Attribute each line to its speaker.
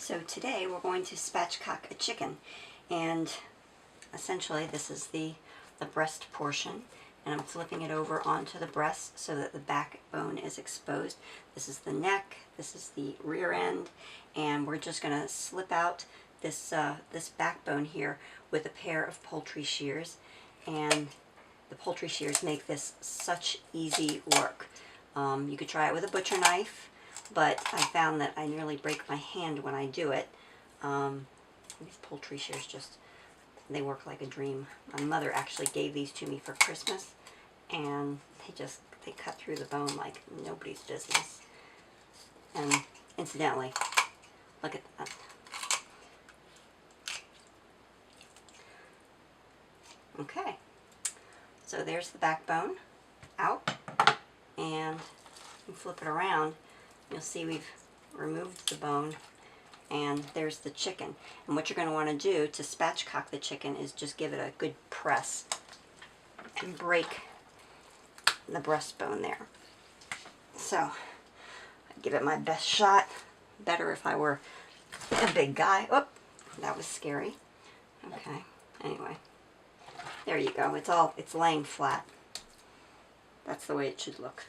Speaker 1: So today we're going to spatchcock a chicken, and essentially this is the breast portion, and I'm flipping it over onto the breast so that the backbone is exposed. This is the neck, this is the rear end, and we're just going to slip out this this backbone here with a pair of poultry shears, and the poultry shears make this such easy work. You could try it with a butcher knife, but I found that I nearly break my hand when I do it. These poultry shears they work like a dream. My mother actually gave these to me for Christmas, and they cut through the bone like nobody's business. And incidentally, look at that. Okay, so there's the backbone out, and you flip it around, you'll see we've removed the bone, and there's the chicken. And what you're going to want to do to spatchcock the chicken is just give it a good press and break the breastbone there. So I give it my best shot. Better if I were a big guy. Oh, that was scary. Okay, anyway, there you go. It's laying flat. That's the way it should look.